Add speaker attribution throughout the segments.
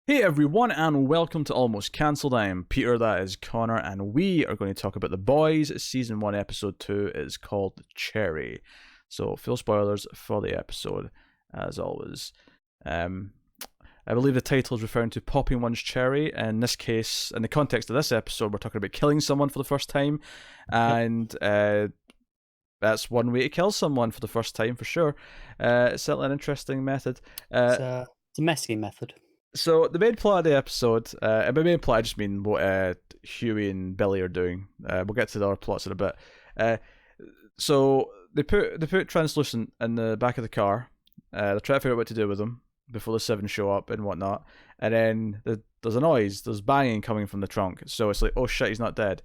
Speaker 1: Hey everyone, and welcome to Almost Cancelled. I am Peter, that is Connor, and we are going to talk about The Boys. Season 1, Episode 2 is called Cherry. So, full spoilers for the episode, as always. I believe the title is referring to popping one's cherry. In this case, in the context of this episode, we're talking about killing someone for the first time, and that's one way to kill someone for the first time, for sure. It's certainly an interesting method.
Speaker 2: It's a messy method.
Speaker 1: So the main plot of the episode, and by main plot I just mean what Huey and Billy are doing. We'll get to the other plots in a bit. So they put translucent in the back of the car. They're trying to figure out what to do with them before the Seven show up and whatnot. And then there's a noise, there's banging coming from the trunk. So it's like, oh shit, he's not dead.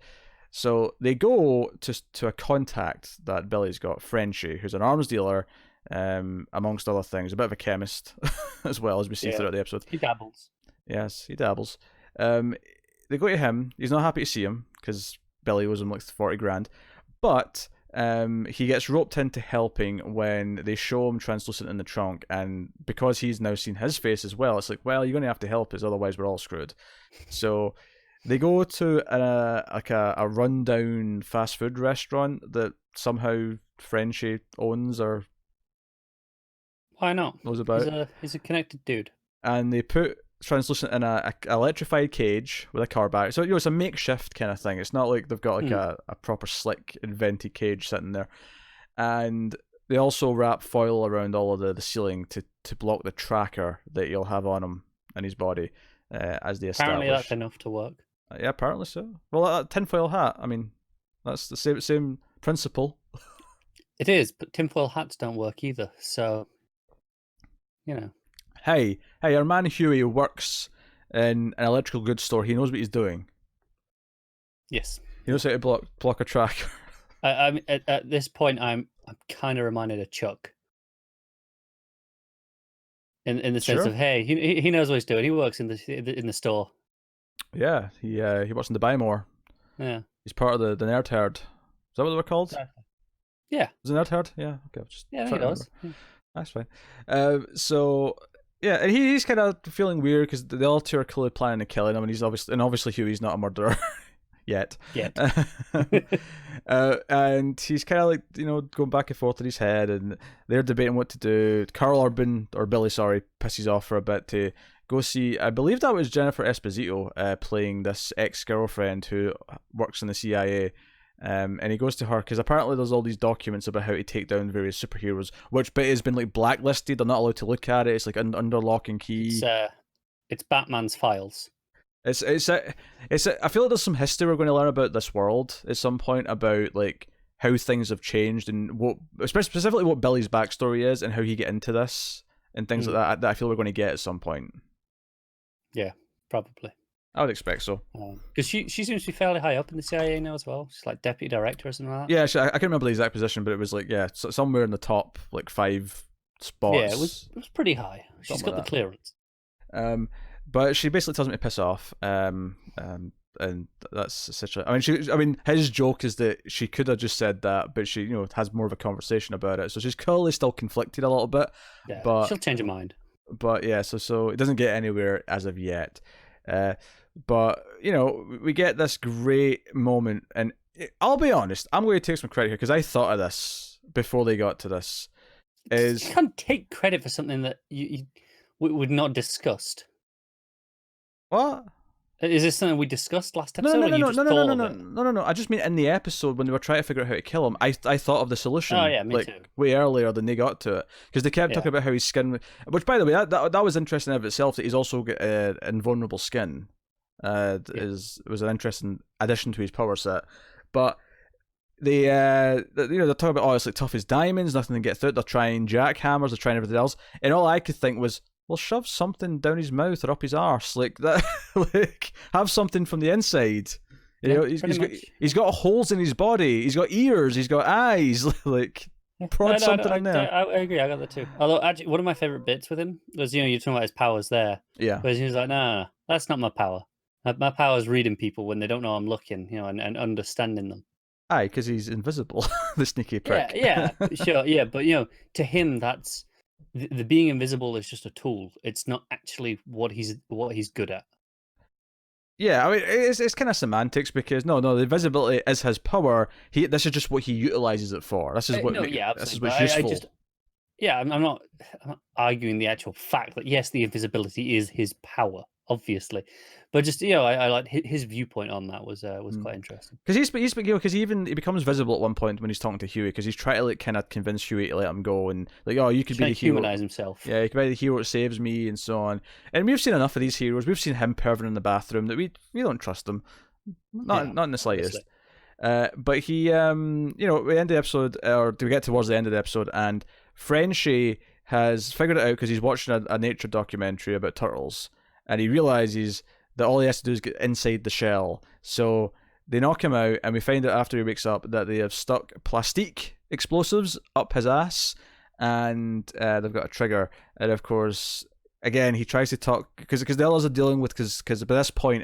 Speaker 1: So they go to a contact that Billy's got, Frenchie, who's an arms dealer. Amongst other things, a bit of a chemist as well, as we see throughout the episode.
Speaker 2: He dabbles.
Speaker 1: Yes, he dabbles. They go to him. He's not happy to see him because Billy owes him like 40 grand. But he gets roped into helping when they show him translucent in the trunk, and because he's now seen his face as well, it's like, well, you're going to have to help us, otherwise we're all screwed. So they go to a rundown fast food restaurant that somehow Frenchie owns or
Speaker 2: why not?
Speaker 1: knows about.
Speaker 2: He's a connected dude.
Speaker 1: And they put translucent in a electrified cage with a car back. So it's a makeshift kind of thing. It's not like they've got like a proper slick invented cage sitting there. And they also wrap foil around all of the ceiling to block the tracker that you'll have on him in his body as they establish.
Speaker 2: Apparently that's enough to work.
Speaker 1: Yeah, apparently so. Well, that tinfoil hat, I mean, that's the same principle.
Speaker 2: It is, but tinfoil hats don't work either. So, you know.
Speaker 1: Hey, our man Huey works in an electrical goods store. He knows what he's doing.
Speaker 2: Yes.
Speaker 1: He knows how to block a tracker.
Speaker 2: I mean, at this point, I'm kind of reminded of Chuck. In the sense of, hey, he knows what he's doing. He works in the store.
Speaker 1: Yeah, he works in the Buy More.
Speaker 2: Yeah.
Speaker 1: He's part of the nerd herd. Is that what they were called?
Speaker 2: Yeah.
Speaker 1: Is it nerd herd? Yeah. Okay.
Speaker 2: Yeah, he does. Yeah.
Speaker 1: That's fine. So yeah, and he's kind of feeling weird because the other two are clearly planning to kill him, and he's obviously Huey's not a murderer yet. And he's kind of like going back and forth in his head, and they're debating what to do. Carl Urban, or Billy, sorry, pisses off for a bit to go see. I believe that was Jennifer Esposito playing this ex-girlfriend who works in the CIA. And he goes to her because apparently there's all these documents about how to take down various superheroes, which bit has been like blacklisted. They're not allowed to look at it. It's like under lock and key.
Speaker 2: It's Batman's files.
Speaker 1: I feel like there's some history we're going to learn about this world at some point, about like how things have changed and what, specifically what Billy's backstory is and how he get into this and things like that. That I feel we're going to get at some point.
Speaker 2: Yeah, probably.
Speaker 1: I would expect so.
Speaker 2: Because she seems to be fairly high up in the CIA now as well. She's like deputy director or something like that.
Speaker 1: Yeah, I can't remember the exact position, but it was like, somewhere in the top, like 5 spots.
Speaker 2: Yeah, it was pretty high. She's got the clearance.
Speaker 1: But she basically tells him to piss off. And that's such a. I mean, his joke is that she could have just said that, but she, has more of a conversation about it. So she's clearly still conflicted a little bit. Yeah, but
Speaker 2: she'll change her mind.
Speaker 1: But yeah, so it doesn't get anywhere as of yet. But we get this great moment, and I'll be honest, I'm going to take some credit here because I thought of this before they got to this. You
Speaker 2: can't take credit for something that you would not discussed.
Speaker 1: What?
Speaker 2: Is this something we discussed last episode?
Speaker 1: No. I just mean in the episode when they were trying to figure out how to kill him, I thought of the solution.
Speaker 2: Oh yeah, me too.
Speaker 1: Way earlier than they got to it, because they kept talking about how his skin. Which, by the way, that was interesting in of itself. That he's also got invulnerable skin. Was an interesting addition to his power set, but they're talking about it's like tough as diamonds, nothing to get through it. They're trying jackhammers, they're trying everything else, and all I could think was, well, shove something down his mouth or up his arse, like that. Like, have something from the inside. He's got holes in his body. He's got ears. He's got eyes. Like, prod something in there.
Speaker 2: I agree. I got that too. Although, actually, one of my favorite bits with him was, you're talking about his powers there.
Speaker 1: Yeah.
Speaker 2: Whereas he was like, no, that's not my power. My power is reading people when they don't know I'm looking, and understanding them.
Speaker 1: Aye, because he's invisible. The sneaky prick.
Speaker 2: Yeah, sure. Yeah, but to him, that's the being invisible is just a tool. It's not actually what he's good at.
Speaker 1: Yeah, I mean, it's kind of semantics because no, the invisibility is his power. This is just what he utilizes it for. This is what
Speaker 2: No, yeah,
Speaker 1: this is
Speaker 2: absolutely.
Speaker 1: what's
Speaker 2: But I
Speaker 1: useful.
Speaker 2: just, yeah, I'm not arguing the actual fact that yes, the invisibility is his power, obviously, but just I like his viewpoint on that was quite interesting.
Speaker 1: Because because he becomes visible at one point when he's talking to Huey because he's trying to like kind of convince Huey to let him go and like, oh, you could be
Speaker 2: Trying
Speaker 1: the
Speaker 2: to
Speaker 1: hero.
Speaker 2: humanize himself.
Speaker 1: Yeah, he could be the hero that saves me and so on. And we've seen enough of these heroes. We've seen him perving in the bathroom that we don't trust him, not in the slightest. But he, we end the episode, or do we get towards the end of the episode, and Frenchie has figured it out because he's watching a nature documentary about turtles, and he realizes that all he has to do is get inside the shell. So they knock him out, and we find out after he wakes up that they have stuck plastique explosives up his ass, and they've got a trigger. And of course, again, he tries to talk because the others are dealing with because by this point,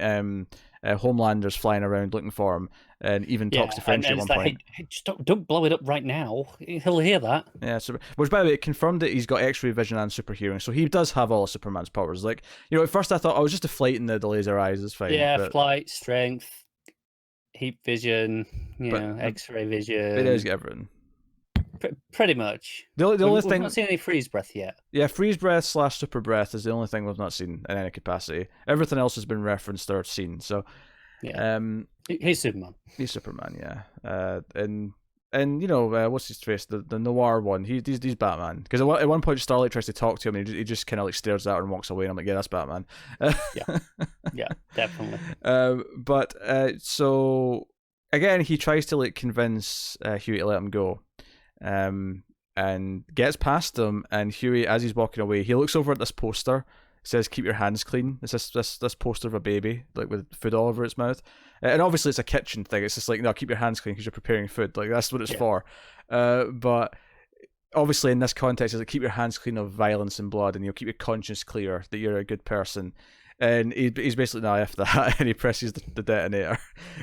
Speaker 1: Homelander's flying around looking for him, and even talks to Frenchie at one point.
Speaker 2: Hey, don't blow it up right now. He'll hear that.
Speaker 1: Yeah, which by the way, it confirmed that he's got X-ray vision and superhearing, so he does have all of Superman's powers. Like, at first I thought I was just deflating the laser eyes. It's fine.
Speaker 2: Yeah,
Speaker 1: but
Speaker 2: flight, strength, heat vision, X-ray vision.
Speaker 1: It does get everything.
Speaker 2: Pretty much.
Speaker 1: The only thing,
Speaker 2: we've not seen any freeze breath yet.
Speaker 1: Yeah, freeze breath / super breath is the only thing we've not seen in any capacity. Everything else has been referenced or seen. So,
Speaker 2: yeah, he's Superman.
Speaker 1: He's Superman, yeah. And what's his face? The noir one. He's Batman. Because at one point Starlight tries to talk to him, and he just kind of like stares at her and walks away. And I'm like, yeah, that's Batman.
Speaker 2: Yeah, definitely.
Speaker 1: But so again, he tries to like convince Huey to let him go. And gets past him, and Huey, as he's walking away, he looks over at this poster. It says, "Keep your hands clean." It's this poster of a baby, like with food all over its mouth, and obviously it's a kitchen thing. It's just like, no, keep your hands clean because you're preparing food. Like that's what it's for. But obviously in this context, it's like keep your hands clean of violence and blood, and keep your conscience clear that you're a good person. And he's basically no F that, and he presses the detonator,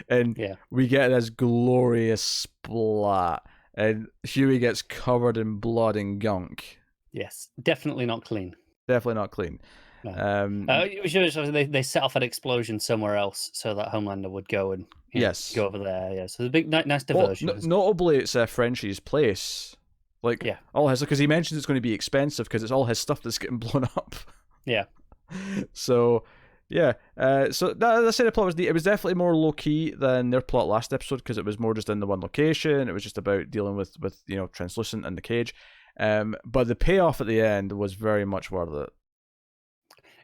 Speaker 1: and we get this glorious splat. And Huey gets covered in blood and gunk.
Speaker 2: Yes, definitely not clean.
Speaker 1: Definitely not clean.
Speaker 2: No. They set off an explosion somewhere else so that Homelander would go and go over there. Yeah, so the big nice diversion.
Speaker 1: Well, notably, it's Frenchie's place. Like all his, because he mentions it's going to be expensive because it's all his stuff that's getting blown up.
Speaker 2: Yeah.
Speaker 1: So. Yeah, so that side of the plot was neat. It was definitely more low key than their plot last episode because it was more just in the one location. It was just about dealing with Translucent and the cage. But the payoff at the end was very much worth it.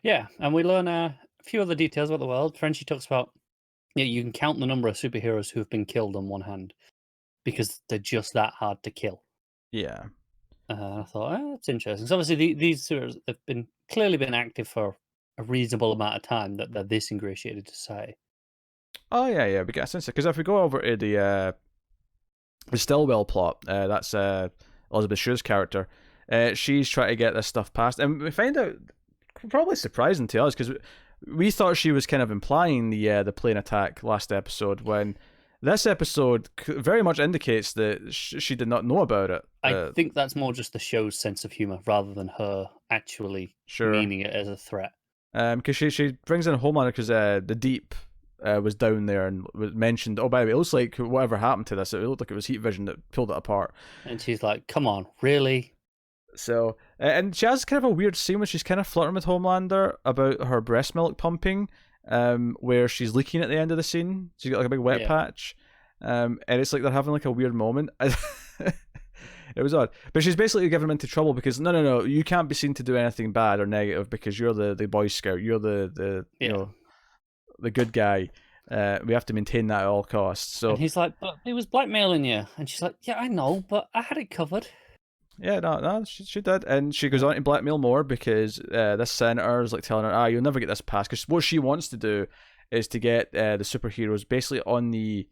Speaker 2: Yeah, and we learn a few other details about the world. Frenchie talks about you can count the number of superheroes who have been killed on one hand because they're just that hard to kill.
Speaker 1: Yeah.
Speaker 2: I thought, that's interesting. So obviously these superheroes have clearly been active for a reasonable amount of time that they're this ingratiated to society.
Speaker 1: Oh yeah, we get a sense because if we go over to the Stillwell plot, that's Elizabeth Shue's character. She's trying to get this stuff passed, and we find out probably surprising to us because we thought she was kind of implying the plane attack last episode when this episode very much indicates that she did not know about it.
Speaker 2: I think that's more just the show's sense of humor rather than her actually meaning it as a threat.
Speaker 1: Because she brings in Homelander because the Deep was down there and was mentioned. Oh, by the way, it looks like whatever happened to this. It looked like it was heat vision that pulled it apart.
Speaker 2: And she's like, "Come on, really?"
Speaker 1: So, and she has kind of a weird scene where she's kind of flirting with Homelander about her breast milk pumping, where she's leaking at the end of the scene. She's got like a big wet patch, and it's like they're having like a weird moment. It was odd, but she's basically giving him into trouble because no, you can't be seen to do anything bad or negative because you're the Boy Scout, you're the the good guy. We have to maintain that at all costs. So
Speaker 2: and he's like, but he was blackmailing you, and she's like, yeah, I know, but I had it covered.
Speaker 1: Yeah, no, she did, and she goes on to blackmail more because this senator is like telling her, you'll never get this passed. Because what she wants to do is to get the superheroes basically on the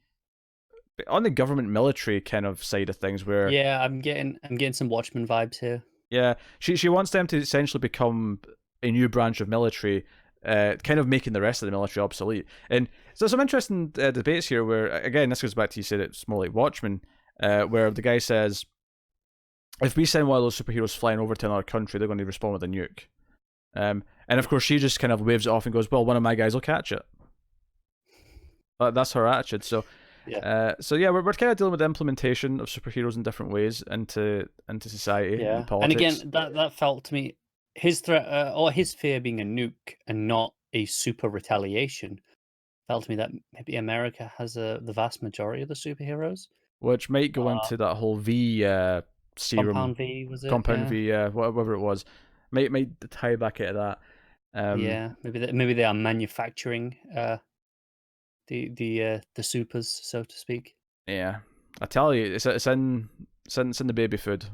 Speaker 1: government military kind of side of things where
Speaker 2: I'm getting some Watchmen vibes here.
Speaker 1: Yeah, she wants them to essentially become a new branch of military, kind of making the rest of the military obsolete. And so some interesting debates here where, again, this goes back to you said it's more like Watchmen, where the guy says if we send one of those superheroes flying over to another country, they're going to respond with a nuke. And of course, she just kind of waves it off and goes, "Well, one of my guys will catch it." That's her attitude. So,
Speaker 2: Yeah.
Speaker 1: we're kind of dealing with the implementation of superheroes in different ways into society and
Speaker 2: And
Speaker 1: politics.
Speaker 2: again, that felt to me his threat or his fear being a nuke and not a super retaliation felt to me that maybe America has the vast majority of the superheroes.
Speaker 1: Which might go into that whole V serum
Speaker 2: Compound V was it?
Speaker 1: compound
Speaker 2: Yeah.
Speaker 1: V, whatever it was. Might tie back into that.
Speaker 2: Yeah. Maybe they are manufacturing the supers, so to speak.
Speaker 1: Yeah, I tell you, it's in the baby food.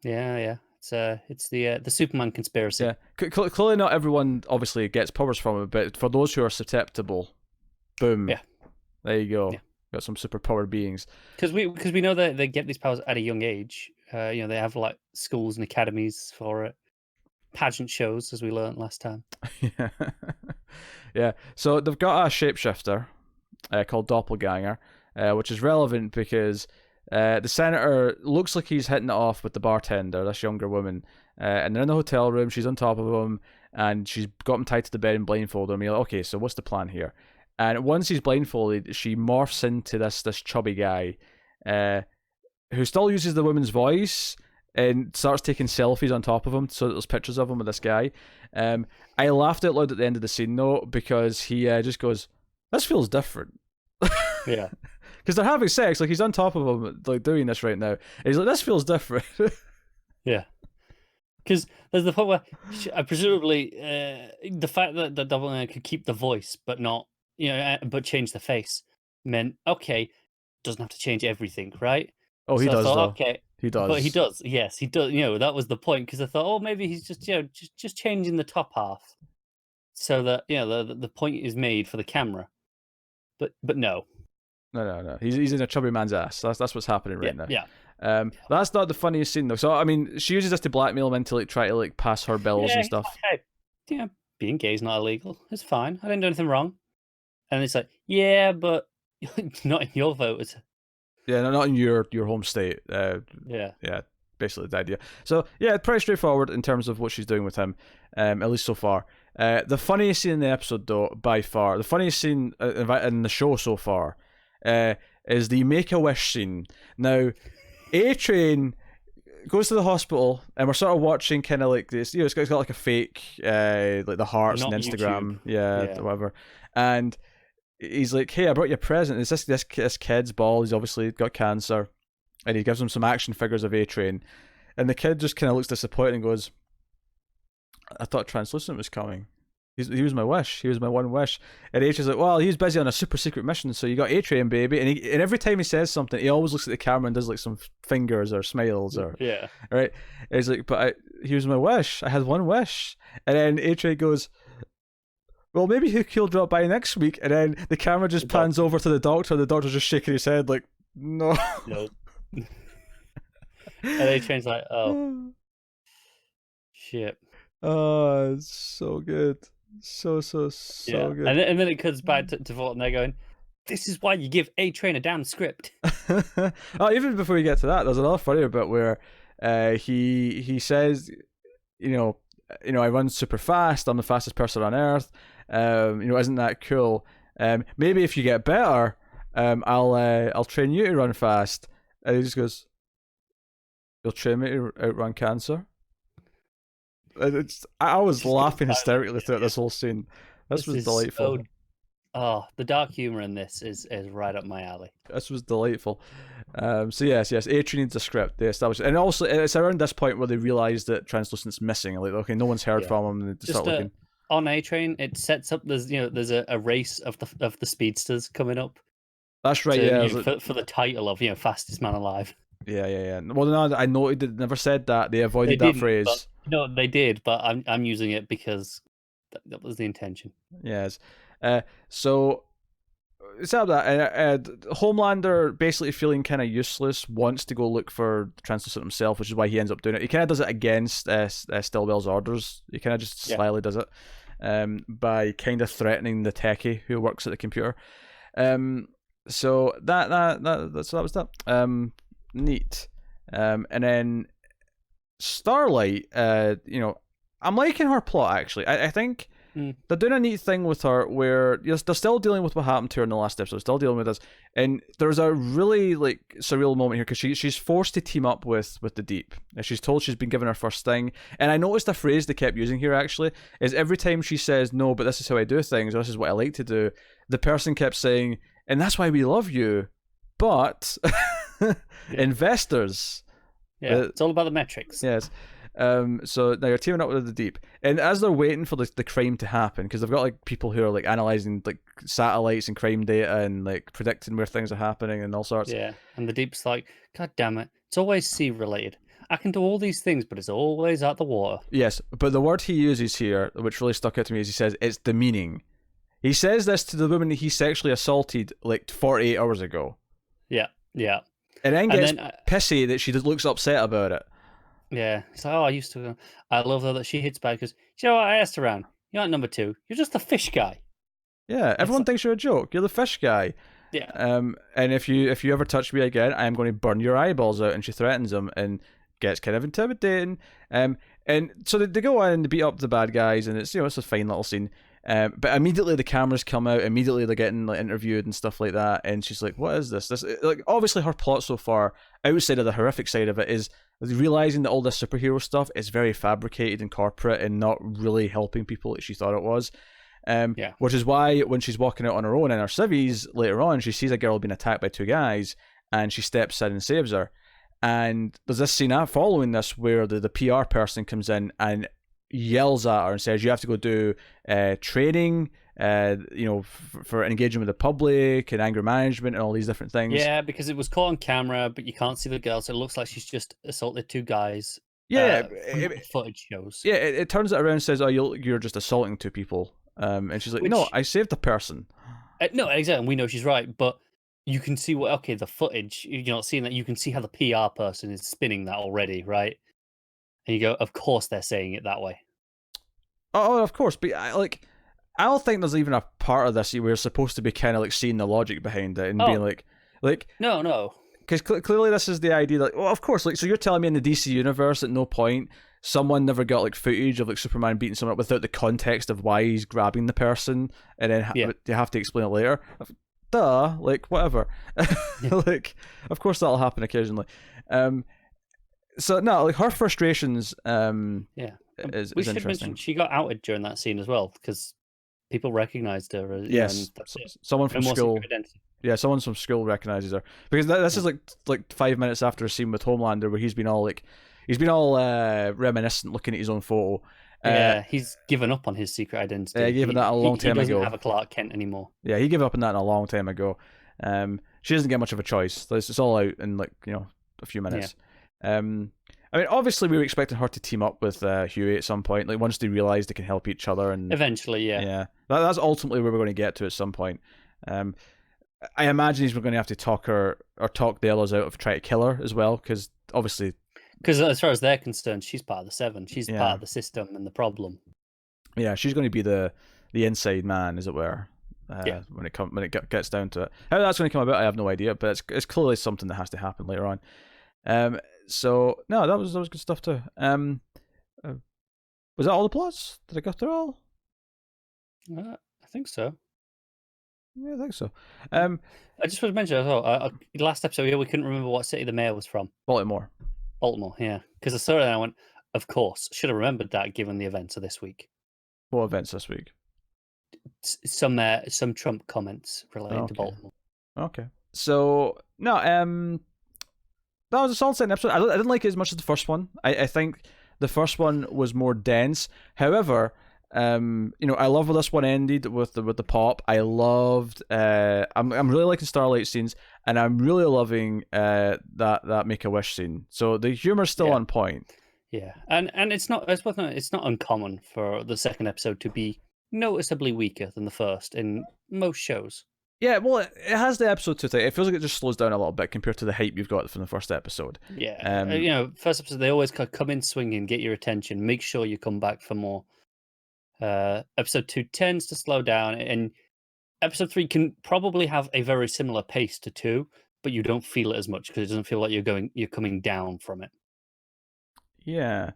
Speaker 2: Yeah. It's the Superman conspiracy.
Speaker 1: Yeah, clearly not everyone obviously gets powers from it, but for those who are susceptible, boom.
Speaker 2: Yeah.
Speaker 1: There you go.
Speaker 2: Yeah.
Speaker 1: Got some superpowered beings.
Speaker 2: Because we know that they get these powers at a young age. They have like schools and academies for it, pageant shows, as we learned last time.
Speaker 1: Yeah. Yeah. So they've got a shapeshifter called Doppelganger, which is relevant because the senator looks like he's hitting it off with the bartender, this younger woman, and they're in the hotel room. She's on top of him, and she's got him tied to the bed and blindfolded him. You're like, okay, so what's the plan here? And once he's blindfolded, she morphs into this chubby guy, who still uses the woman's voice and starts taking selfies on top of him, so that there's pictures of him with this guy. I laughed out loud at the end of the scene though, because he just goes, "This feels different."
Speaker 2: Yeah,
Speaker 1: because they're having sex, like he's on top of him, like doing this right now, and he's like, "This feels different."
Speaker 2: yeah. Because there's the point where presumably the fact that the Doppelganger could keep the voice but not, but change the face meant okay, doesn't have to change everything, right?
Speaker 1: Oh, he
Speaker 2: So I
Speaker 1: does
Speaker 2: thought,
Speaker 1: though.
Speaker 2: okay,
Speaker 1: He does.
Speaker 2: but he does. Yes, he does. That was the point because I thought, oh, maybe he's just just changing the top half so that the point is made for the camera. But no.
Speaker 1: No. He's in a chubby man's ass. That's what's happening right now.
Speaker 2: Yeah.
Speaker 1: That's not the funniest scene though. So I mean, she uses this to blackmail him into like try to like pass her bills and stuff.
Speaker 2: Like, hey, being gay is not illegal. It's fine. I didn't do anything wrong. And it's like, yeah, but not in your voters.
Speaker 1: Yeah, not in your home state.
Speaker 2: Yeah.
Speaker 1: Basically the idea. So yeah, pretty straightforward in terms of what she's doing with him, at least so far. The funniest scene in the episode, though, by far, the funniest scene in the show so far, is the Make-A-Wish scene. Now, A-Train goes to the hospital, and we're sort of watching kind of like this. It's got like a fake, like the hearts
Speaker 2: Not
Speaker 1: and Instagram,
Speaker 2: yeah,
Speaker 1: whatever. And he's like, "Hey, I brought you a present. It's this kid's ball. He's obviously got cancer." And he gives him some action figures of A-Train. And the kid just kind of looks disappointed and goes, "I thought Translucent was coming. He was my wish. He was my one wish." And A-Train's like, "Well, he was busy on a super secret mission, so you got A-Train, baby." And every time he says something, he always looks at the camera and does like some fingers or smiles or...
Speaker 2: Yeah.
Speaker 1: Right? And he's like, "But he was my wish. I had one wish." And then A-Train goes, "Well, maybe he'll drop by next week." And then the camera just pans over to the doctor, and the doctor's just shaking his head like, "No."
Speaker 2: Nope. And A-Train's like, oh, shit.
Speaker 1: Oh, it's so good. So good.
Speaker 2: And then it cuts back to Vault, and they're going, "This is why you give A-Train a damn script."
Speaker 1: Oh, even before we get to that, there's another funnier bit where he says, I run super fast. I'm the fastest person on Earth. Isn't that cool? Maybe if you get better, I'll train you to run fast. And he just goes, "You'll train me to outrun cancer?" I was laughing hysterically throughout this whole scene. This was delightful.
Speaker 2: The dark humor in this is right up my alley.
Speaker 1: This was delightful. So yes, A-Train needs a script. They established, and also it's around this point where they realise that Translucent's missing. Like, okay, no one's heard from him. And they start looking.
Speaker 2: On A-Train, it sets up there's a race of the speedsters coming up.
Speaker 1: That's right.
Speaker 2: For the title of fastest man alive.
Speaker 1: Yeah. Well, no, I noted they never said that. They avoided that phrase.
Speaker 2: No, they did, but I'm using it because that was the intention.
Speaker 1: Yes. So it's up that Homelander, basically feeling kind of useless, wants to go look for Translucent himself, which is why he ends up doing it. He kind of does it against Stillwell's orders. He kind of just slyly does it by kind of threatening the techie who works at the computer. So that was that. Neat. And then Starlight, I'm liking her plot actually. I think they're doing a neat thing with her where they're still dealing with what happened to her in the last episode, still dealing with this, and there's a really like surreal moment here because she's forced to team up with the Deep. She's told she's been given her first thing, and I noticed a phrase they kept using here actually is every time she says no, but this is how I do things, or this is what I like to do, the person kept saying, and that's why we love you, but investors.
Speaker 2: Yeah, it's all about the metrics.
Speaker 1: Yes. So now you're teaming up with the Deep, and as they're waiting for the crime to happen, because they've got like people who are like analyzing like satellites and crime data and like predicting where things are happening and all sorts.
Speaker 2: Yeah, and the Deep's like, God damn it, it's always sea related. I can do all these things, but it's always out the water.
Speaker 1: Yes, but the word he uses here, which really stuck out to me, is he says it's demeaning. He says this to the woman he sexually assaulted like 48 hours ago.
Speaker 2: Yeah.
Speaker 1: And then gets pissy that she looks upset about it.
Speaker 2: Yeah, it's like, I love her that she hits back because, you know what, I asked around. You're not number 2. You're just the fish guy.
Speaker 1: Yeah, everyone thinks you're a joke. You're the fish guy.
Speaker 2: Yeah.
Speaker 1: And if you ever touch me again, I am going to burn your eyeballs out. And she threatens him and gets kind of intimidating. And so they go on and they beat up the bad guys, and it's it's a fine little scene. But immediately the cameras come out. Immediately they're getting like interviewed and stuff like that. And she's like, "What is this? This like obviously her plot so far, outside of the horrific side of it, is realizing that all this superhero stuff is very fabricated and corporate and not really helping people like she thought it was." Which is why when she's walking out on her own in her civvies later on, she sees a girl being attacked by 2 guys, and she steps in and saves her. And there's this scene following this where the PR person comes in and yells at her and says, "You have to go do training, for engaging with the public and anger management and all these different things."
Speaker 2: Yeah, because it was caught on camera, but you can't see the girl, so it looks like she's just assaulted 2 guys.
Speaker 1: Yeah,
Speaker 2: footage shows.
Speaker 1: Yeah, it turns it around and says, "Oh, you're just assaulting 2 people." And she's like, "No, I saved the person."
Speaker 2: No, exactly. We know she's right, but you can see the footage. You're not seeing that. You can see how the PR person is spinning that already, right? And you go, of course they're saying it that way.
Speaker 1: Oh, of course, but I don't think there's even a part of this where you're supposed to be kind of like seeing the logic behind it and being like
Speaker 2: no,
Speaker 1: because clearly this is the idea that, well, of course, like, so you're telling me in the DC universe at no point someone never got like footage of like Superman beating someone up without the context of why he's grabbing the person, and then they have to explain it later. Duh, like whatever. Like, of course that'll happen occasionally. So no, like her frustrations.
Speaker 2: We should mention she got outed during that scene as well because people recognized her.
Speaker 1: Yes, someone from school. Yeah, someone from school recognizes her because this is like 5 minutes after a scene with Homelander where he's been all reminiscent, looking at his own photo.
Speaker 2: Yeah, he's given up on his secret identity.
Speaker 1: Yeah, he gave that a long time ago.
Speaker 2: He doesn't have a Clark Kent anymore.
Speaker 1: Yeah, he gave up on that a long time ago. She doesn't get much of a choice. It's all out in a few minutes. Yeah. I mean, obviously, we were expecting her to team up with Huey at some point. Like once they realize they can help each other, and
Speaker 2: eventually,
Speaker 1: yeah, that's ultimately where we're going to get to at some point. I imagine we're going to have to talk the others out of trying to kill her as well, because obviously,
Speaker 2: as far as they're concerned, she's part of the Seven. She's part of the system and the problem.
Speaker 1: Yeah, she's going to be the inside man, as it were. When it gets down to it, how that's going to come about, I have no idea. But it's clearly something that has to happen later on. So no, that was good stuff too. Was that all the plots? Did I go through all?
Speaker 2: I think so.
Speaker 1: Yeah, I think so.
Speaker 2: I just want to mention as well. Last episode here, we couldn't remember what city the mayor was from.
Speaker 1: Baltimore,
Speaker 2: yeah. Because I saw it and I went, of course, should have remembered that given the events of this week.
Speaker 1: What events this week?
Speaker 2: Some Trump comments relating to Baltimore.
Speaker 1: Okay. So no, that was a solid episode. I didn't like it as much as the first one. I think the first one was more dense. However, I love where this one ended with the pop. I loved. I'm really liking Starlight scenes, and I'm really loving that Make-A-Wish scene. So the humor's still on point.
Speaker 2: Yeah, and it's not uncommon for the second episode to be noticeably weaker than the first in most shows.
Speaker 1: Yeah, well, it has the episode 2 thing. It feels like it just slows down a little bit compared to the hype you've got from the first episode.
Speaker 2: Yeah, first episode, they always come in swinging, get your attention, make sure you come back for more. Episode 2 tends to slow down, and episode 3 can probably have a very similar pace to 2, but you don't feel it as much because it doesn't feel like you're coming down from it.
Speaker 1: Yeah.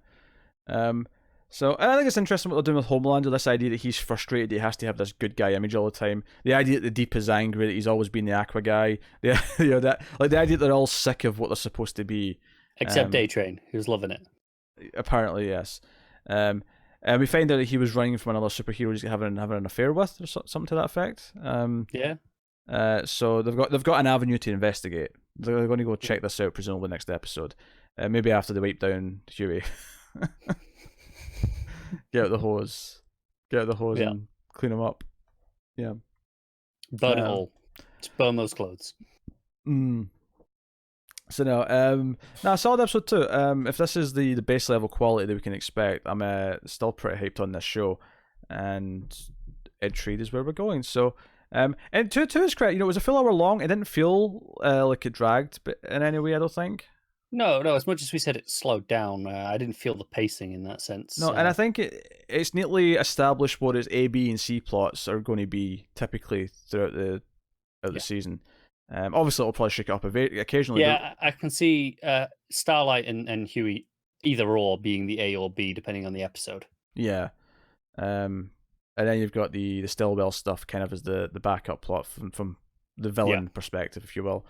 Speaker 1: So and I think it's interesting what they're doing with Homelander. This idea that he's frustrated, he has to have this good guy image all the time. The idea that the Deep is angry, that he's always been the Aqua guy. The that like the idea that they're all sick of what they're supposed to be.
Speaker 2: Except Daytrain, who's loving it.
Speaker 1: Apparently, yes. And we find out that he was running from another superhero he's having an affair with, or something to that effect.
Speaker 2: Yeah.
Speaker 1: So they've got an avenue to investigate. They're going to go check this out, presumably next episode. Maybe after they wipe down Huey. Get out the hose. And clean him up. Yeah.
Speaker 2: Burn it all. Just burn those clothes.
Speaker 1: So no, solid episode 2. If this is the base level quality that we can expect, I'm still pretty hyped on this show, and intrigued is where we're going. So, and to his credit, it was a full hour long. It didn't feel like it dragged, but in any way, I don't think.
Speaker 2: No. As much as we said it slowed down, I didn't feel the pacing in that sense.
Speaker 1: No, and I think it's neatly established what its A, B, and C plots are going to be typically throughout the season. Obviously, it'll probably shake it up occasionally.
Speaker 2: Yeah, I can see Starlight and Huey either or being the A or B depending on the episode.
Speaker 1: Yeah, and then you've got the Stillwell stuff kind of as the backup plot from the villain perspective, if you will.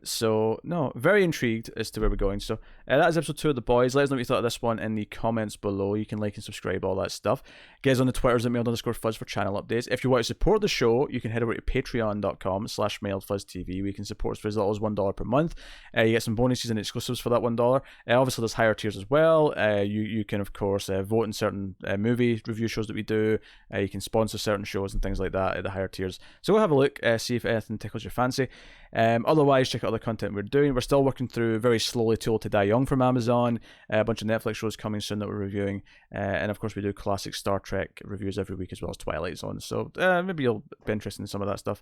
Speaker 1: So no, very intrigued as to where we're going. So that is episode 2 of The Boys. Let us know what you thought of this one in the comments below. You can like and subscribe, all that stuff. Get us on the Twitters at mailed_fuzz for channel updates. If you want to support the show, you can head over to patreon.com/mailedfuzztv, where you can support us for as little as $1 per month. You get some bonuses and exclusives for that $1. Obviously, there's higher tiers as well. You can, of course, vote in certain movie review shows that we do. You can sponsor certain shows and things like that at the higher tiers. So go have a look, see if anything tickles your fancy. Otherwise, check out other content we're doing. We're still working through very slowly Too Old to Die Young from Amazon, a bunch of Netflix shows coming soon that we're reviewing, and of course we do classic Star Trek reviews every week as well as Twilight Zone, so maybe you'll be interested in some of that stuff.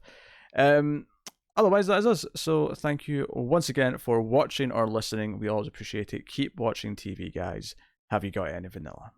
Speaker 1: Otherwise, that is us. So thank you once again for watching or listening. We always appreciate it. Keep watching TV, guys. Have you got any vanilla?